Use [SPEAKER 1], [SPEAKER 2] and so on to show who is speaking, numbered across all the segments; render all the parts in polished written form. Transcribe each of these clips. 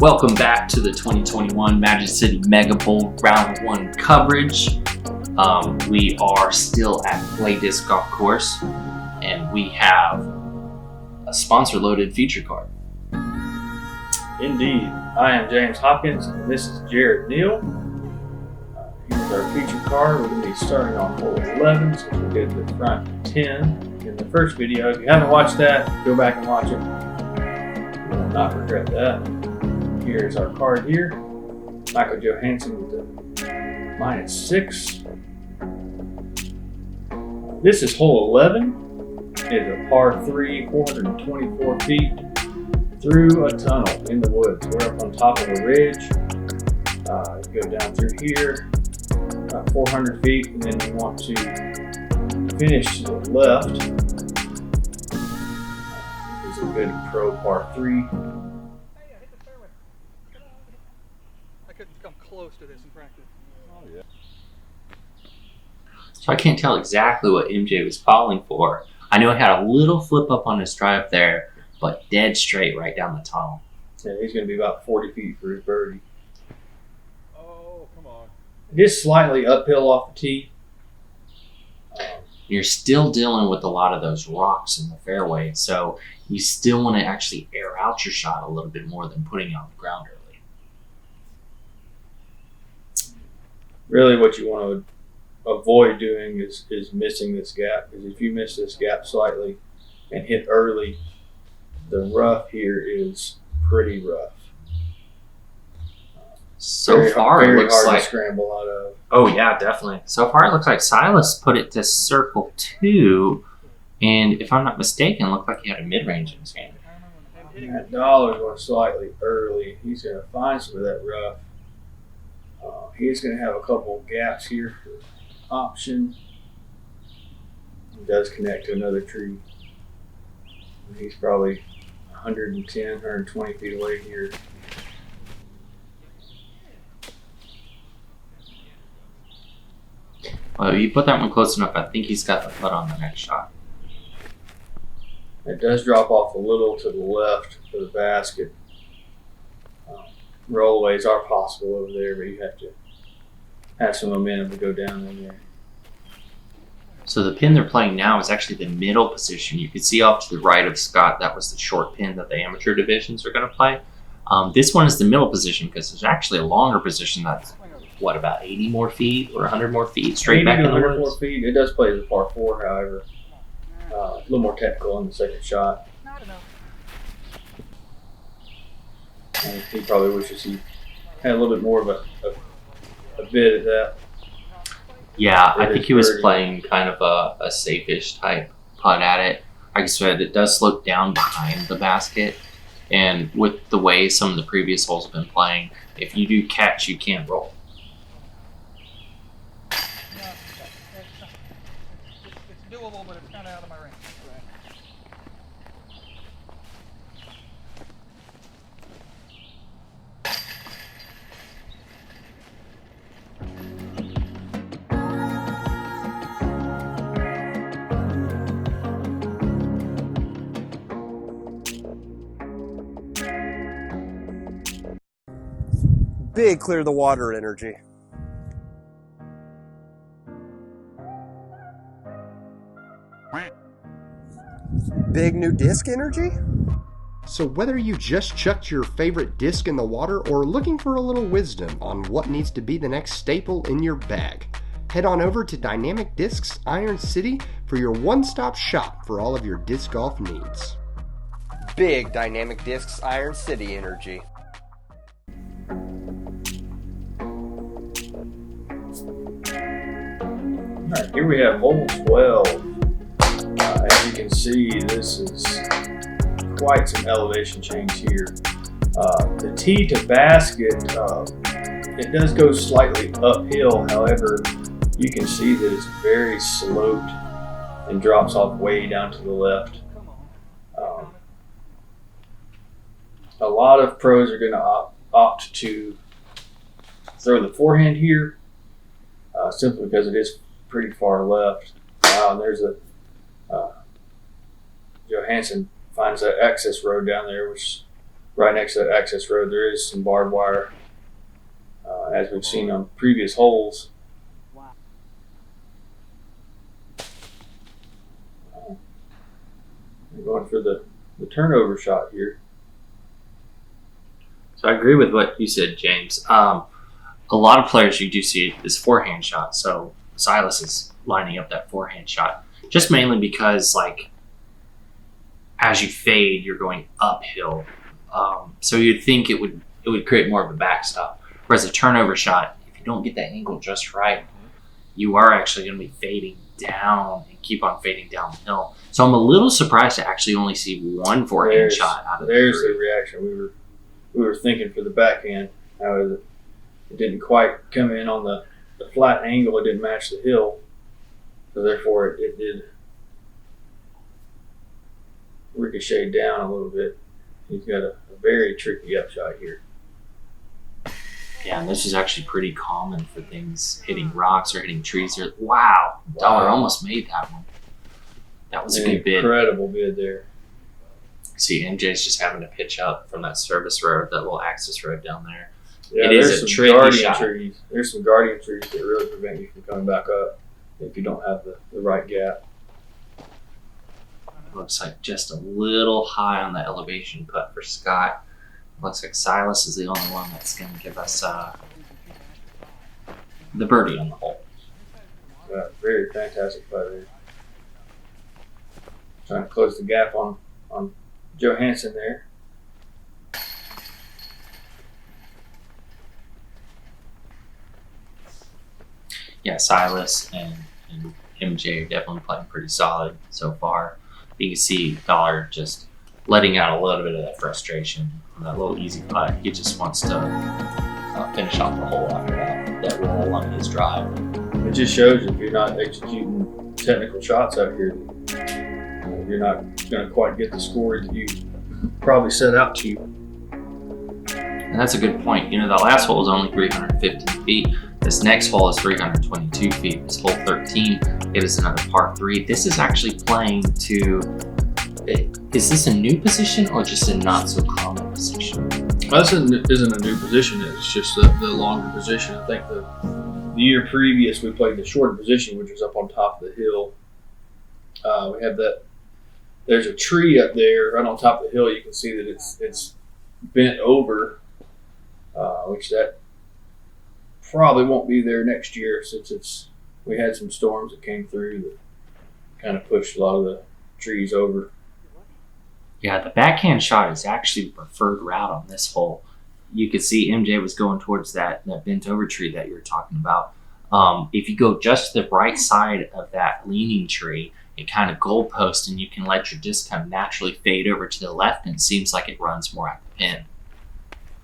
[SPEAKER 1] Welcome back to the 2021 Magic City Mega Bowl Round 1 coverage. We are still at Play Disc Golf Course, and we have a sponsor-loaded feature card.
[SPEAKER 2] Indeed. I am James Hopkins, and this is Jared Neal. Here's our feature card. We're going to be starting on hole 11, since we did the front 10 in the first video. If you haven't watched that, go back and watch it. You will not regret that. Here's our card here. Michael Johansen with the -6. This is hole 11. It's a par 3, 424 feet through a tunnel in the woods. We're up on top of a ridge. Go down through here, about 400 feet, and then you want to finish to the left. This is a good pro par 3.
[SPEAKER 3] Come close to this in practice.
[SPEAKER 2] Oh, yeah.
[SPEAKER 1] So I can't tell exactly what MJ was calling for. I know he had a little flip up on his drive there, but dead straight right down the tunnel.
[SPEAKER 2] Yeah, he's going to be about 40 feet for his birdie.
[SPEAKER 3] Oh, come on.
[SPEAKER 2] Just slightly uphill off the tee.
[SPEAKER 1] You're still dealing with a lot of those rocks in the fairway, so you still want to actually air out your shot a little bit more than putting it on the ground early.
[SPEAKER 2] Really what you want to avoid doing is missing this gap, because if you miss this gap slightly and hit early, the rough here is pretty rough.
[SPEAKER 1] So far it looks
[SPEAKER 2] hard
[SPEAKER 1] like
[SPEAKER 2] to scramble out of.
[SPEAKER 1] Oh yeah, definitely. So far it looks like Silas put it to circle 2, and if I'm not mistaken, it looked like he had a mid-range in his hand.
[SPEAKER 2] And that dollar's going slightly early. He's going to find some of that rough. He's going to have a couple gaps here for option. He does connect to another tree. He's probably 110, 120 feet away here.
[SPEAKER 1] Well, you put that one close enough, I think he's got the putt on the next shot.
[SPEAKER 2] It does drop off a little to the left for the basket. Rollaways are possible over there, but you have to have some momentum to go down in there.
[SPEAKER 1] So the pin they're playing now is actually the middle position. You can see off to the right of Scott, that was the short pin that the amateur divisions are going to play. This one is the middle position because there's actually a longer position that's, what, about 80 more feet or 100 more feet straight back in the
[SPEAKER 2] 104
[SPEAKER 1] woods?
[SPEAKER 2] feet. It does play as a par 4, however. A little more technical on the second shot.
[SPEAKER 3] Not enough.
[SPEAKER 2] And he probably wishes he had a little bit more of a bit at that.
[SPEAKER 1] Yeah, I think he was playing kind of a safe-ish type putt at it. Like I said, it does slope down behind the basket. And with the way some of the previous holes have been playing, if you do catch, you can't roll.
[SPEAKER 3] It's doable, but it's kind of out of my range.
[SPEAKER 4] Big clear the water energy. Big new disc energy?
[SPEAKER 5] So whether you just chucked your favorite disc in the water or looking for a little wisdom on what needs to be the next staple in your bag, head on over to Dynamic Discs Iron City for your one-stop shop for all of your disc golf needs.
[SPEAKER 4] Big Dynamic Discs Iron City energy.
[SPEAKER 2] All right, here we have hole 12. As you can see, this is quite some elevation change here. The tee to basket, it does go slightly uphill. However, you can see that it's very sloped and drops off way down to the left. A lot of pros are going to opt to throw the forehand here, simply because it is pretty far left. And there's a Johansen finds that access road down there, which right next to that access road, there is some barbed wire, as we've seen on previous holes. We're going for the turnover shot here.
[SPEAKER 1] So I agree with what you said, James. A lot of players you do see this forehand shot. So Silas is lining up that forehand shot, just mainly because like as you fade, you're going uphill. So you'd think it would create more of a backstop. Whereas a turnover shot, if you don't get that angle just right, you are actually going to be fading down and keep on fading downhill. So I'm a little surprised to actually only see one forehand shot out of
[SPEAKER 2] There's
[SPEAKER 1] the
[SPEAKER 2] the reaction. We were thinking for the backhand. However, it didn't quite come in on the flat angle. It didn't match the hill. So therefore it did ricochet down a little bit. He's got a very tricky upshot here.
[SPEAKER 1] Yeah, and this is actually pretty common for things hitting rocks or hitting trees. Wow, Dollar almost made that one. That was a good bid.
[SPEAKER 2] Incredible bid there.
[SPEAKER 1] See, MJ's just having to pitch up from that service road, that little access road down there.
[SPEAKER 2] Yeah,
[SPEAKER 1] It is
[SPEAKER 2] there's
[SPEAKER 1] a
[SPEAKER 2] some
[SPEAKER 1] tricky
[SPEAKER 2] guardian
[SPEAKER 1] shot.
[SPEAKER 2] trees. There's some guardian trees that really prevent you from coming back up if you don't have the right gap.
[SPEAKER 1] Looks like just a little high on the elevation putt for Scott. Looks like Silas is the only one that's going to give us the birdie on the hole.
[SPEAKER 2] Very fantastic putt there. Trying to close the gap on Johansen there.
[SPEAKER 1] Yeah, Silas and MJ are definitely playing pretty solid so far. You can see Dollar just letting out a little bit of that frustration on that little easy putt. He just wants to finish off the hole after that roll on his drive.
[SPEAKER 2] It just shows if you're not executing technical shots out here, you're not going to quite get the score that you probably set out to.
[SPEAKER 1] And that's a good point. You know, that last hole is only 315 feet. This next hole is 322 feet. This hole 13, it is another par 3. This is actually playing to, is this a new position or just a not so common position?
[SPEAKER 2] Well, this isn't a new position. It's just the longer position. I think the year previous we played the shorter position, which was up on top of the hill. We have that. There's a tree up there right on top of the hill. You can see that it's bent over, which that probably won't be there next year since we had some storms that came through that kind of pushed a lot of the trees over.
[SPEAKER 1] Yeah, the backhand shot is actually the preferred route on this hole. You could see MJ was going towards that bent over tree that you were talking about. If you go just to the right side of that leaning tree, it kind of goalposts and you can let your disc kind of naturally fade over to the left, and it seems like it runs more at the pin.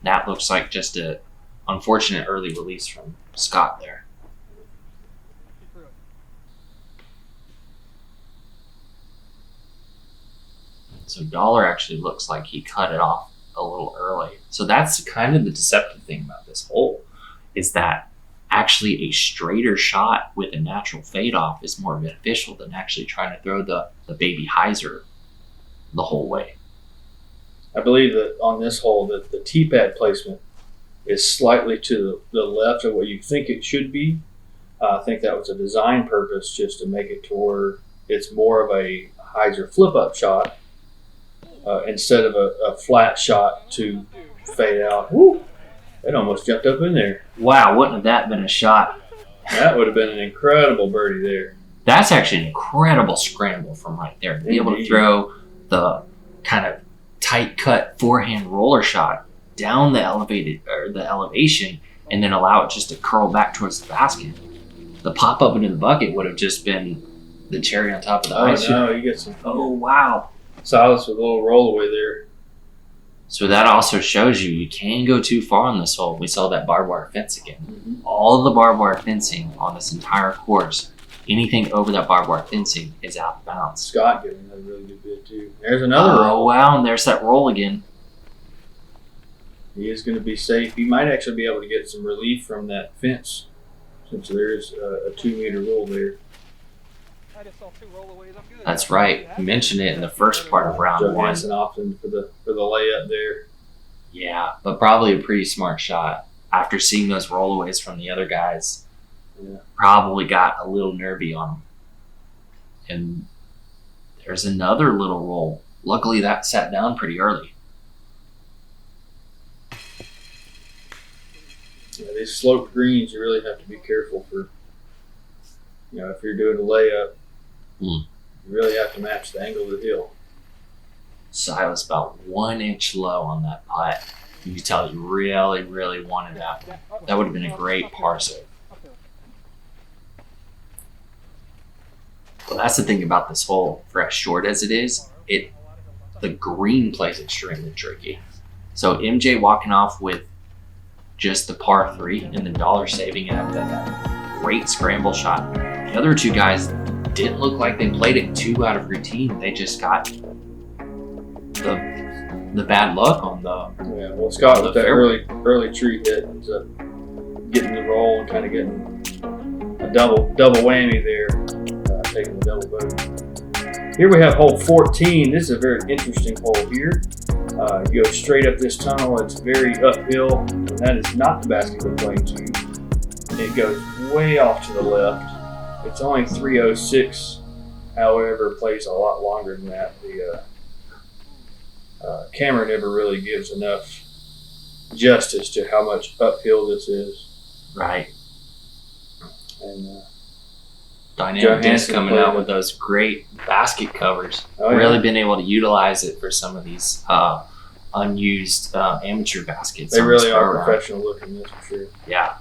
[SPEAKER 1] That looks like just a unfortunate early release from Scott there. So Dollar actually looks like he cut it off a little early. So that's kind of the deceptive thing about this hole, is that actually a straighter shot with a natural fade off is more beneficial than actually trying to throw the baby hyzer the whole way.
[SPEAKER 2] I believe that on this hole that the tee pad placement is slightly to the left of what you think it should be. I think that was a design purpose just to make it to where it's more of a hyzer flip up shot instead of a flat shot to fade out. Woo! It almost jumped up in there.
[SPEAKER 1] Wow, wouldn't have that been a shot?
[SPEAKER 2] That would have been an incredible birdie there.
[SPEAKER 1] That's actually an incredible scramble from right there. To be able to throw the kind of tight cut forehand roller shot down the elevation and then allow it just to curl back towards the basket. The pop up into the bucket would have just been the cherry on top of the ice.
[SPEAKER 2] Oh no, you get some.
[SPEAKER 1] Oh wow.
[SPEAKER 2] Silas with a little roll away there.
[SPEAKER 1] So that also shows you can go too far on this hole. We saw that barbed wire fence again.
[SPEAKER 2] Mm-hmm.
[SPEAKER 1] All of the barbed wire fencing on this entire course, anything over that barbed wire fencing is out of bounds.
[SPEAKER 2] Scott getting another really good bid too. There's another roll.
[SPEAKER 1] Oh wow, and there's that roll again.
[SPEAKER 2] He is going to be safe. He might actually be able to get some relief from that fence since there is a 2-meter roll there.
[SPEAKER 3] I just saw 2 rollaways. I'm good.
[SPEAKER 1] That's right. We mentioned it in the first part of round one.
[SPEAKER 2] Johansen opting for the layup there.
[SPEAKER 1] Yeah, but probably a pretty smart shot. After seeing those rollaways from the other guys,
[SPEAKER 2] Yeah.
[SPEAKER 1] probably got a little nervy on him. And there's another little roll. Luckily, that sat down pretty early.
[SPEAKER 2] Yeah, these sloped greens, you really have to be careful for, if you're doing a layup, you really have to match the angle of the hill.
[SPEAKER 1] So I was about 1 inch low on that putt. You could tell he really, really wanted that one. That would have been a great par save. Well, that's the thing about this hole. For as short as it is, the green plays extremely tricky. So MJ walking off with just the par 3 and the dollar saving it up that great scramble shot. The other two guys didn't look like they played it too out of routine. They just got the bad luck on the
[SPEAKER 2] Scott with that
[SPEAKER 1] fairway.
[SPEAKER 2] early tree hit ends up getting the roll and kind of getting a double whammy there, taking the double bogey. Here we have hole 14. This is a very interesting hole here. You go straight up this tunnel. It's very uphill, and that is not the basket we're playing to. It goes way off to the left. It's only 306. However, it plays a lot longer than that. The camera never really gives enough justice to how much uphill this is.
[SPEAKER 1] Right.
[SPEAKER 2] And
[SPEAKER 1] Dynamic disc
[SPEAKER 2] Johansen
[SPEAKER 1] coming
[SPEAKER 2] played
[SPEAKER 1] out
[SPEAKER 2] it.
[SPEAKER 1] with those great basket covers.
[SPEAKER 2] Oh, yeah.
[SPEAKER 1] Really been able to utilize it for some of these unused amateur baskets.
[SPEAKER 2] They
[SPEAKER 1] on this
[SPEAKER 2] really are
[SPEAKER 1] program.
[SPEAKER 2] professional looking, that's for sure.
[SPEAKER 1] Yeah.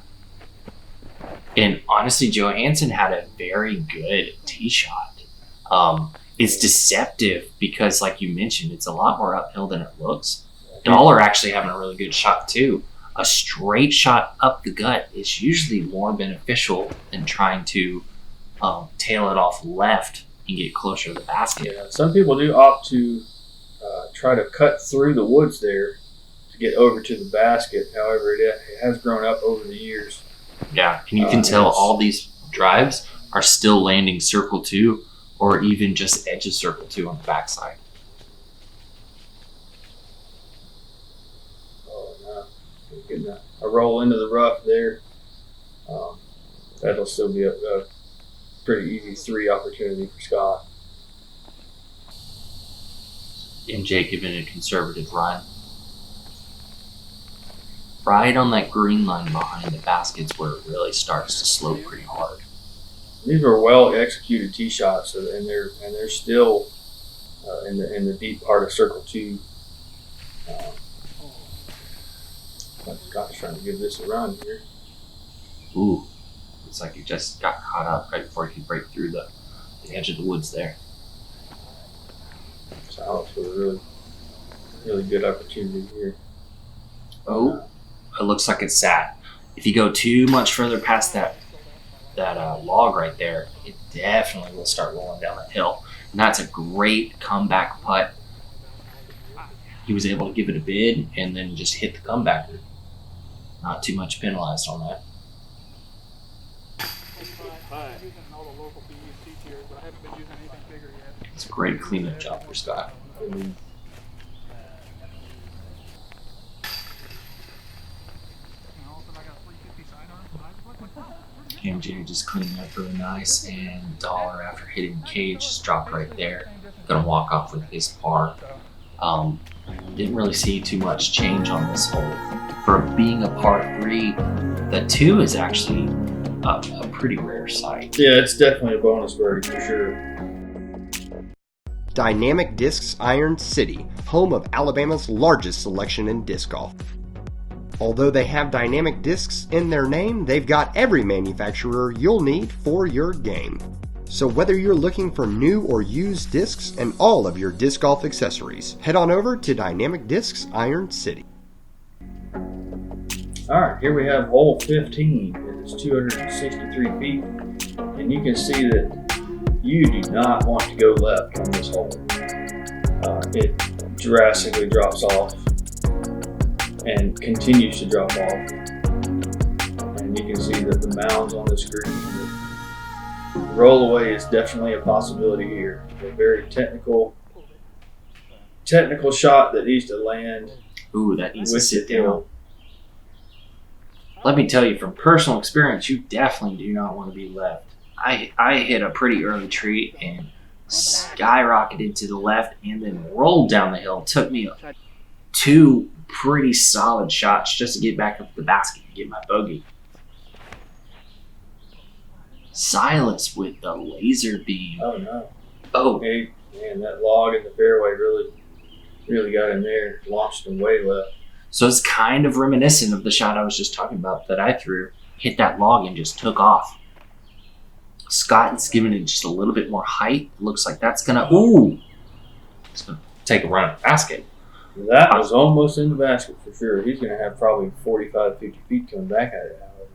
[SPEAKER 1] And honestly, Johansen had a very good tee shot. It's deceptive because, like you mentioned, it's a lot more uphill than it looks. Dollar actually having a really good shot too. A straight shot up the gut is usually more beneficial than trying to tail it off left and get closer to the basket.
[SPEAKER 2] Yeah, some people do opt to try to cut through the woods there to get over to the basket. However, it has grown up over the years.
[SPEAKER 1] Yeah, and you can tell
[SPEAKER 2] Yes.
[SPEAKER 1] all these drives are still landing circle 2 or even just edge of circle 2 on the backside.
[SPEAKER 2] Oh, no. Getting a roll into the rough there. That'll still be a pretty easy 3 opportunity for Scott.
[SPEAKER 1] MJ giving it a conservative run. Right on that green line behind the baskets where it really starts to slope pretty hard.
[SPEAKER 2] These were well executed tee shots, and they're still in the deep part of circle 2. Scott's trying to give this a run here.
[SPEAKER 1] Ooh, looks like he just got caught up right before he could break through the edge of the woods there.
[SPEAKER 2] So Alex with a really, really good opportunity here.
[SPEAKER 1] Oh, it looks like it's sat. If you go too much further past that log right there, it definitely will start rolling down that hill. And that's a great comeback putt. He was able to give it a bid and then just hit the comebacker. Not too much penalized on that.
[SPEAKER 3] I'm using all the local PVC tiers, but I haven't been using anything bigger yet.
[SPEAKER 1] It's a great cleanup job for Scott.
[SPEAKER 3] Also, I got a 350 sidearm.
[SPEAKER 1] MJ just cleaning up really nice, and Dollar, after hitting the cage, just dropped right there. Gonna walk off with his par. Didn't really see too much change on this hole. For being a par 3, the 2 is actually a pretty rare sight.
[SPEAKER 2] Yeah, it's definitely a bonus birdie for sure.
[SPEAKER 5] Dynamic Discs Iron City, home of Alabama's largest selection in disc golf. Although they have dynamic discs in their name, they've got every manufacturer you'll need for your game. So whether you're looking for new or used discs and all of your disc golf accessories, head on over to Dynamic Discs Iron City.
[SPEAKER 2] All right, here we have hole 15. It's 263 feet, and you can see that you do not want to go left on this hole. It drastically drops off and continues to drop off. And you can see that the mounds on this green, the rollaway is definitely a possibility here. A very technical shot that needs to land
[SPEAKER 1] Ooh, that needs to
[SPEAKER 2] with
[SPEAKER 1] sit
[SPEAKER 2] the
[SPEAKER 1] down.
[SPEAKER 2] hill.
[SPEAKER 1] Let me tell you from personal experience, you definitely do not want to be left. I hit a pretty early tree and skyrocketed to the left and then rolled down the hill. It took me 2 pretty solid shots just to get back up the basket and get my bogey. Silas with the laser beam.
[SPEAKER 2] Oh no!
[SPEAKER 1] Oh,
[SPEAKER 2] Hey, man, that log in the fairway really got in there. Launched him way left.
[SPEAKER 1] so it's kind of reminiscent of the shot I was just talking about that I threw. Hit that log and just took off. Scott is giving it just a little bit more height. Looks like that's gonna it's gonna take a run at the basket.
[SPEAKER 2] That was almost in the basket for sure. He's going to have probably 45, 50 feet coming back at it. However.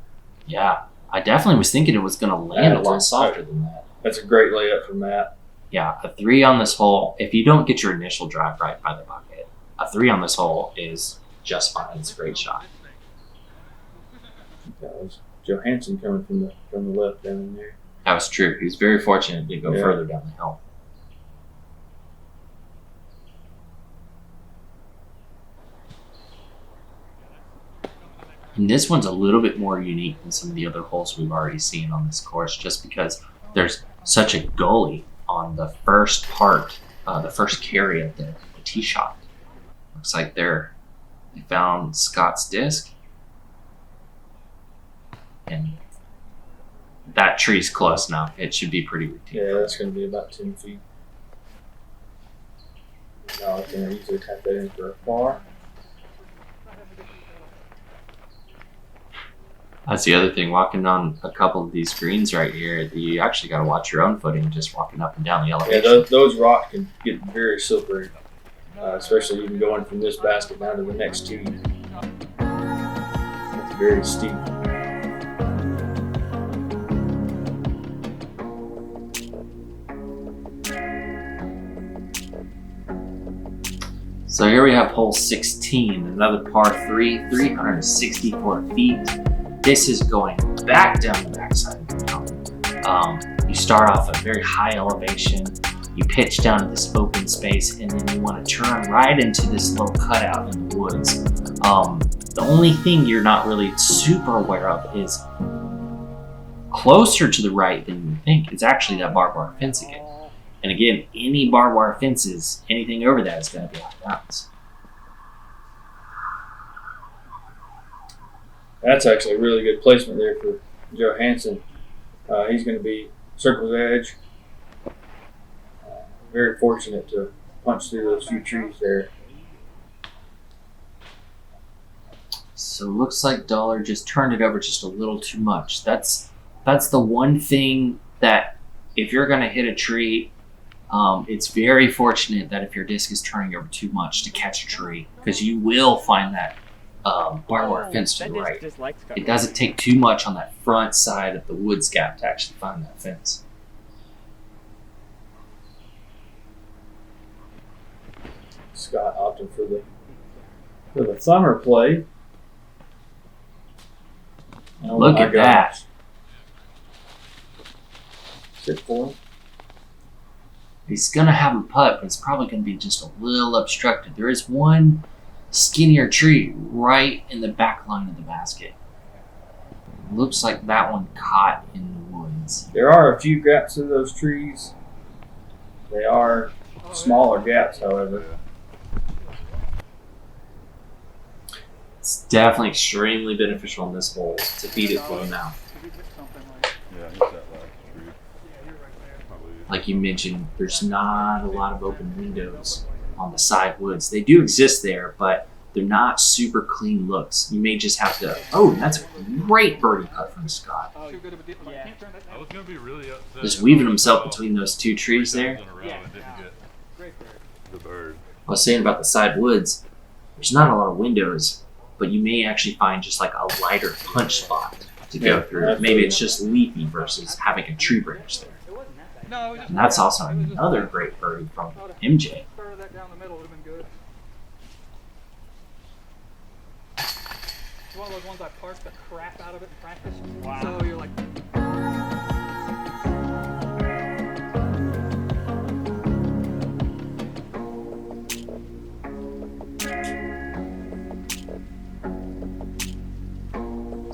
[SPEAKER 1] Yeah, I definitely was thinking it was gonna land a lot softer than that.
[SPEAKER 2] That's a great layup from Matt.
[SPEAKER 1] Yeah, a 3 on this hole. If you don't get your initial drive right by the bucket, a 3 on this hole is just fine. It's a great shot.
[SPEAKER 2] That was Johansen coming from the left down in there.
[SPEAKER 1] That was true. He was very fortunate to go further down the hill. And this one's a little bit more unique than some of the other holes we've already seen on this course, just because there's such a gully on the first part, the first carry of the tee shot. Looks like they found Scott's disc, and that tree's close enough. It should be pretty routine.
[SPEAKER 2] Yeah, that's going to be about 10 feet. No, I can easily tap that in for a par.
[SPEAKER 1] That's the other thing. Walking on a couple of these greens right here, you actually got to watch your own footing just walking up and down the elevation.
[SPEAKER 2] Yeah, those rocks can get very slippery, especially even going from this basket down to the next tee. It's very steep.
[SPEAKER 1] So here we have hole 16, another par 3, 364 feet. This is going back down the backside of the mountain. You start off at very high elevation, you pitch down to this open space, and then you want to turn right into this little cutout in the woods. The only thing you're not really super aware of is closer to the right than you think is actually that barbed wire fence again. And again, any barbed wire fences, anything over that is going to be out of bounds.
[SPEAKER 2] That's actually a really good placement there for Johansen. He's going to be circle's edge. Very fortunate to punch through those few trees there.
[SPEAKER 1] So it looks like Dollar just turned it over just a little too much. That's the one thing that if you're going to hit a tree, it's very fortunate that if your disc is turning over too much to catch a tree, because you will find that barbed wire fence to the right. It doesn't take too much on that front side of the woods gap to actually find that fence.
[SPEAKER 2] Scott opted for the thumber play. Oh,
[SPEAKER 1] Look
[SPEAKER 2] my
[SPEAKER 1] at that.
[SPEAKER 2] gosh. Sit for him.
[SPEAKER 1] He's going to have a putt, but it's probably going to be just a little obstructed. There is one skinnier tree right in the back line of the basket. Looks like that one caught in the woods.
[SPEAKER 2] There are a few gaps in those trees. They are smaller gaps, however.
[SPEAKER 1] It's definitely extremely beneficial in this hole to feed it full now.
[SPEAKER 6] Yeah, he's that last tree.
[SPEAKER 1] Like you mentioned, there's not a lot of open windows on the side woods. They do exist there, but they're not super clean looks. You may just have to. Oh, that's a great birdie putt from Scott.
[SPEAKER 3] Too good of a dip.
[SPEAKER 6] I was gonna be really upset.
[SPEAKER 1] Just weaving himself between those two trees there.
[SPEAKER 3] Great bird.
[SPEAKER 6] The bird.
[SPEAKER 1] I was saying about the side woods, there's not a lot of windows, but you may actually find just like a lighter punch spot to go through. Maybe it's just leafy versus having a tree branch there.
[SPEAKER 3] No, just
[SPEAKER 1] And that's also another great birdie from MJ.
[SPEAKER 3] started that down the middle would have been good. It's one of those ones I parked the crap out of it in practice. Wow. So you're like,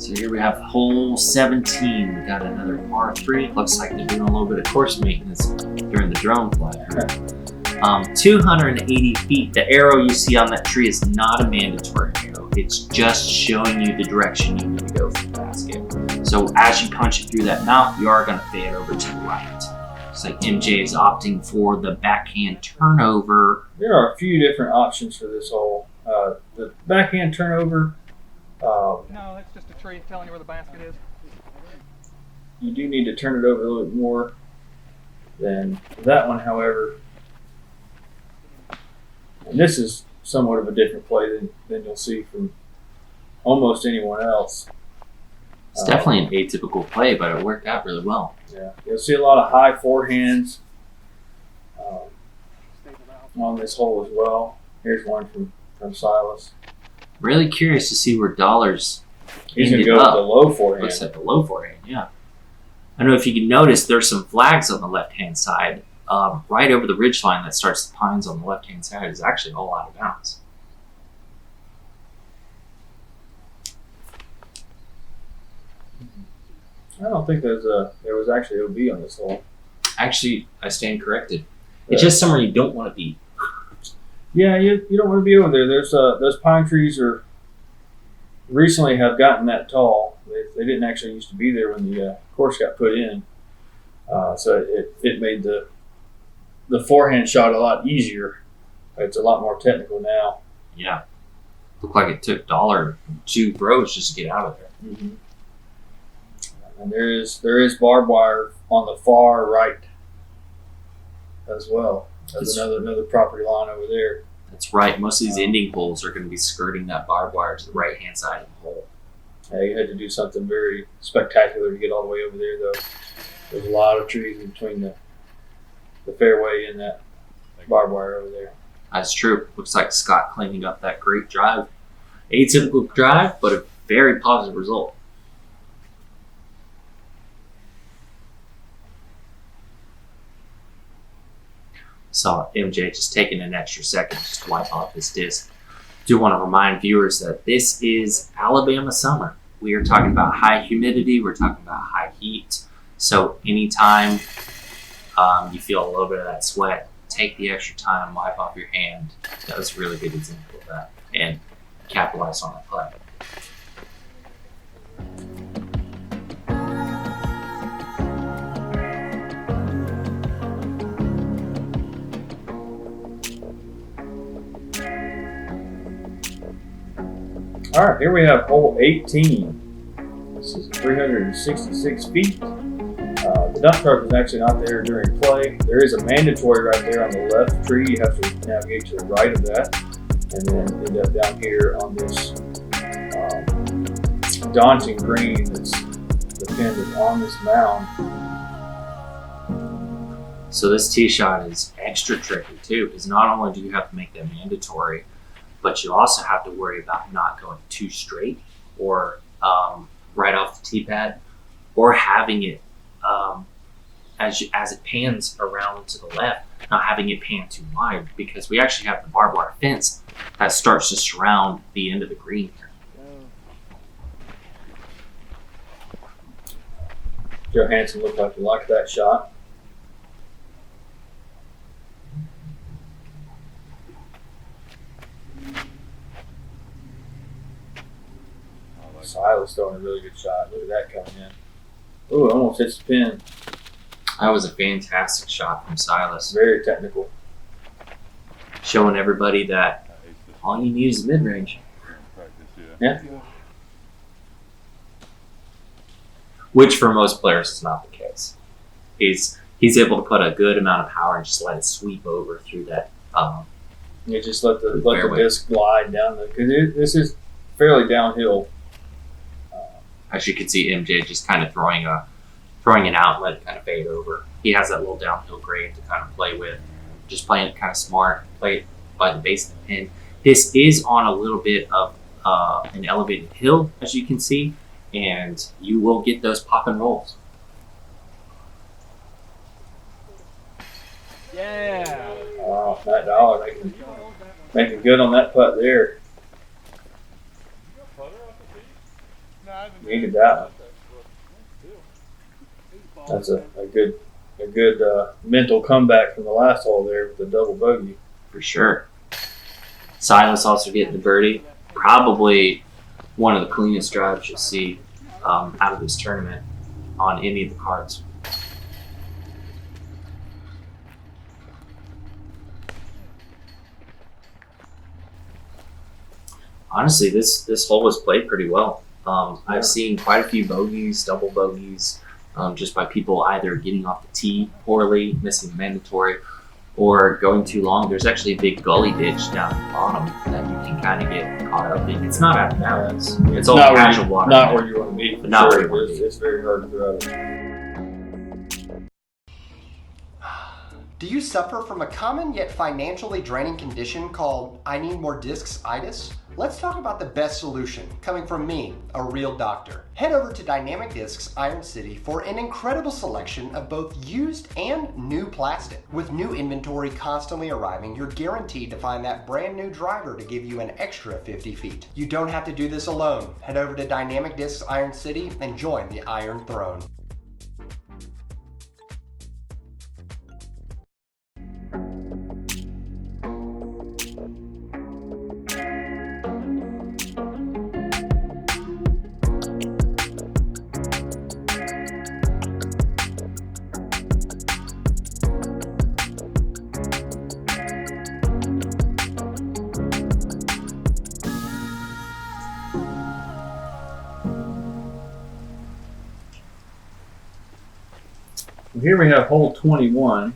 [SPEAKER 1] So here we have hole 17. We got another par 3. Looks like they're doing a little bit of course maintenance during the drone flight. 280 feet. The arrow you see on that tree is not a mandatory arrow. It's just showing you the direction you need to go for the basket. So as you punch it through that mount, you are going to fade over to the right. Looks like MJ is opting for the backhand turnover.
[SPEAKER 2] There are a few different options for this hole. The backhand turnover,
[SPEAKER 3] No, that's just a tree telling you where the basket is.
[SPEAKER 2] you do need to turn it over a little bit more than that one, however. And this is somewhat of a different play than you'll see from almost anyone else.
[SPEAKER 1] It's definitely an atypical play, but it worked out really well.
[SPEAKER 2] Yeah, you'll see a lot of high forehands on this hole as well. Here's one from Silas.
[SPEAKER 1] Really curious to see where Dollars
[SPEAKER 2] He's going to
[SPEAKER 1] ended
[SPEAKER 2] go with
[SPEAKER 1] up.
[SPEAKER 2] the low forehand.
[SPEAKER 1] Looks like the low forehand, yeah. I don't know if you can notice there's some flags on the left-hand side. Right over the ridge line that starts the pines on the left-hand side is actually all out of bounds.
[SPEAKER 2] I don't think there was actually OB on this hole.
[SPEAKER 1] Actually, I stand corrected. It's just somewhere you don't want to be.
[SPEAKER 2] Yeah, you don't want to be over there. There's those pine trees are recently have gotten that tall. They didn't actually used to be there when the course got put in. So it made the forehand shot a lot easier. It's a lot more technical now.
[SPEAKER 1] Yeah. Looked like it took Dollar 2 throws just to get out of there.
[SPEAKER 2] Mm-hmm. And there is barbed wire on the far right as well. There's another property line over there.
[SPEAKER 1] That's right. Most of these ending holes are going to be skirting that barbed wire to the right-hand side of the hole.
[SPEAKER 2] You had to do something very spectacular to get all the way over there, though. There's a lot of trees in between the fairway and that barbed wire over there.
[SPEAKER 1] That's true. Looks like Scott cleaning up that great drive. Atypical drive, but a very positive result. Saw MJ just taking an extra second just to wipe off his disc. Do want to remind viewers that this is Alabama summer. We are talking about high humidity. We're talking about high heat. So anytime you feel a little bit of that sweat, take the extra time, wipe off your hand. That was a really good example of that. And capitalize on that play.
[SPEAKER 2] All right, here we have hole 18. This is 366 feet. The dump truck is actually not there during play. There is a mandatory right there on the left tree. You have to navigate to the right of that and then end up down here on this daunting green that's the pin that's on this mound.
[SPEAKER 1] So this tee shot is extra tricky too, because not only do you have to make that mandatory, but you also have to worry about not going too straight or right off the tee pad, or having it as it pans around to the left, not having it pan too wide, because we actually have the barbed wire fence that starts to surround the end of the green here.
[SPEAKER 2] Johansen looked like he liked that shot. Silas throwing a really good shot. Look at that coming in. Ooh, almost hits the pin.
[SPEAKER 1] That was a fantastic shot from Silas.
[SPEAKER 2] Very technical.
[SPEAKER 1] Showing everybody that all you need is mid-range.
[SPEAKER 2] Yeah.
[SPEAKER 1] Which for most players is not the case. He's able to put a good amount of power and just let it sweep over through that.
[SPEAKER 2] You just let the disc glide down because this is fairly downhill.
[SPEAKER 1] As you can see, MJ just kind of throwing an outlet, kind of fade over. He has that little downhill grade to kind of play with. Just playing it kind of smart, play it by the base of the pin. This is on a little bit of an elevated hill, as you can see, and you will get those pop and rolls.
[SPEAKER 3] Yeah.
[SPEAKER 2] Oh, that dollar making good on that putt there. Needed that one. That's a good mental comeback from the last hole there with the double bogey.
[SPEAKER 1] For sure. Silas also getting the birdie. Probably one of the cleanest drives you'll see out of this tournament on any of the cards. Honestly, this hole was played pretty well. I've seen quite a few bogeys, double bogeys, just by people either getting off the tee poorly, missing the mandatory, or going too long. There's actually a big gully ditch down at the bottom that you can kind of get caught up in. It's not out of bounds. It's all
[SPEAKER 2] Not where
[SPEAKER 1] casual water.
[SPEAKER 2] Not where you want to be. For
[SPEAKER 1] Not where
[SPEAKER 2] sure.
[SPEAKER 1] you want to be.
[SPEAKER 2] It's very hard to throw it.
[SPEAKER 5] Do you suffer from a common yet financially draining condition called I need more discs-itis? Let's talk about the best solution, coming from me, a real doctor. Head over to Dynamic Discs Iron City for an incredible selection of both used and new plastic. With new inventory constantly arriving, you're guaranteed to find that brand new driver to give you an extra 50 feet. You don't have to do this alone. Head over to Dynamic Discs Iron City and join the Iron Throne.
[SPEAKER 2] Here we have hole 21.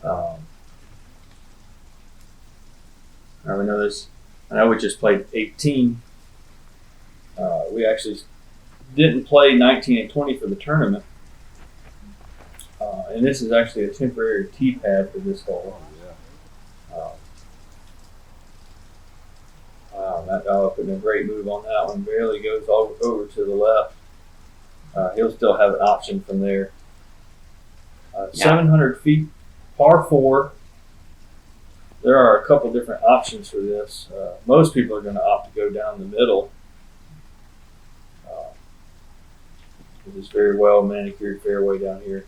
[SPEAKER 2] I know we just played 18. We actually didn't play 19 and 20 for the tournament. And this is actually a temporary tee pad for this hole. Wow, Matt Dollar putting a great move on that one. Barely goes over to the left. He'll still have an option from there. 700 feet, par 4. There are a couple different options for this. Most people are going to opt to go down the middle. It's very well manicured fairway down here.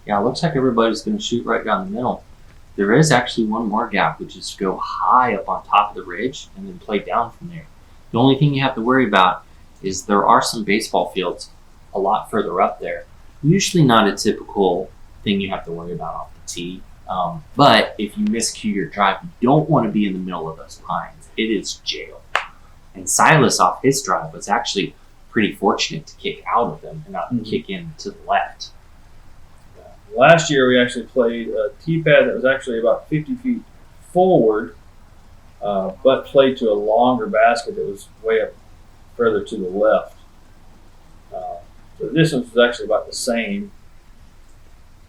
[SPEAKER 1] Yeah, it looks like everybody's going to shoot right down the middle. There is actually one more gap, which is to go high up on top of the ridge and then play down from there. The only thing you have to worry about is there are some baseball fields a lot further up there. Usually not a typical thing you have to worry about off the tee. But if you miscue your drive, you don't want to be in the middle of those pines. It is jail. And Silas off his drive was actually pretty fortunate to kick out of them and not kick in to the left.
[SPEAKER 2] Last year we actually played a tee pad that was actually about 50 feet forward, but played to a longer basket that was way up further to the left. So the distance was actually about the same.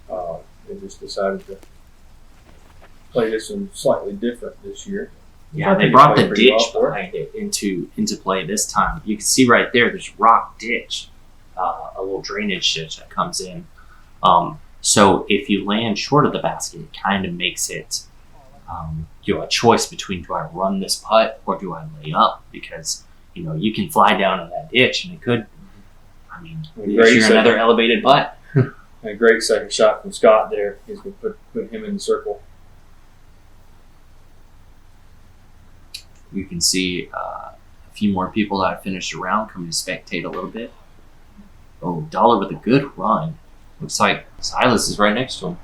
[SPEAKER 2] They just decided to play this one slightly different this year.
[SPEAKER 1] Yeah, they brought the ditch behind it into play this time. You can see right there, there's rock ditch, a little drainage ditch that comes in. So if you land short of the basket, it kind of makes it a choice between, do I run this putt or do I lay up? Because you can fly down in that ditch and it could, issue another elevated putt.
[SPEAKER 2] A great second shot from Scott there. He's going to put him in the circle.
[SPEAKER 1] You can see a few more people that have finished around coming to spectate a little bit. Oh, Dollar with a good run. Looks like Silas is right next to him.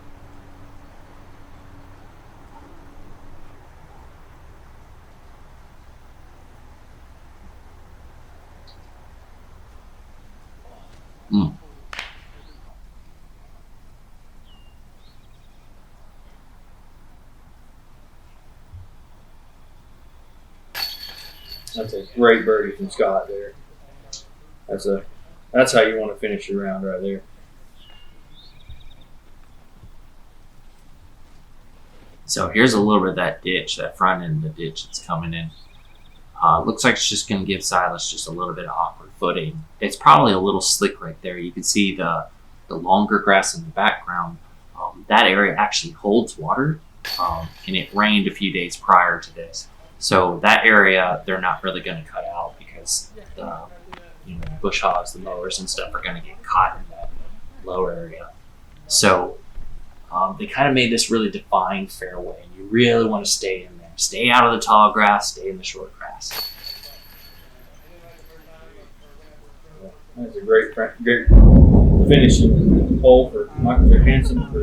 [SPEAKER 2] That's a great birdie from Scott there. That's how you want to finish your round right there.
[SPEAKER 1] So here's a little bit of that ditch, that front end of the ditch that's coming in. Looks like it's just going to give Silas just a little bit of awkward footing. It's probably a little slick right there. You can see the longer grass in the background. That area actually holds water, and it rained a few days prior to this. So that area they're not really going to cut out because the bush hogs, the mowers and stuff are going to get caught in that low area. So they kind of made this really defined fairway, and you really want to stay in there. Stay out of the tall grass, stay in the short grass.
[SPEAKER 2] That's a great finishing hole for Michael Johansen for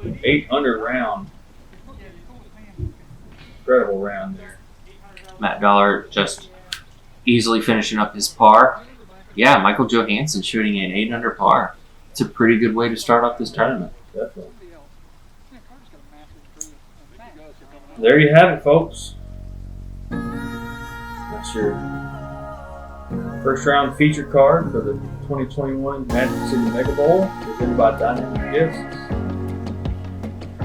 [SPEAKER 2] his 8 under round. Incredible round there.
[SPEAKER 1] Matt Dollar just easily finishing up his par. Yeah, Michael Johansen shooting an 8 under par. It's a pretty good way to start off this tournament.
[SPEAKER 2] Definitely. There you have it, folks. That's your first round feature card for the 2021 Magic City Mega Bowl, presented by Dynamic Discs.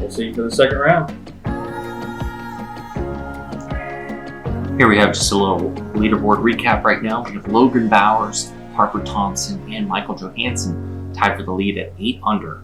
[SPEAKER 2] We'll see you for the second round.
[SPEAKER 1] Here we have just a little leaderboard recap right now. We have Logan Bowers, Harper Thompson, and Michael Johansen tied for the lead at 8 under.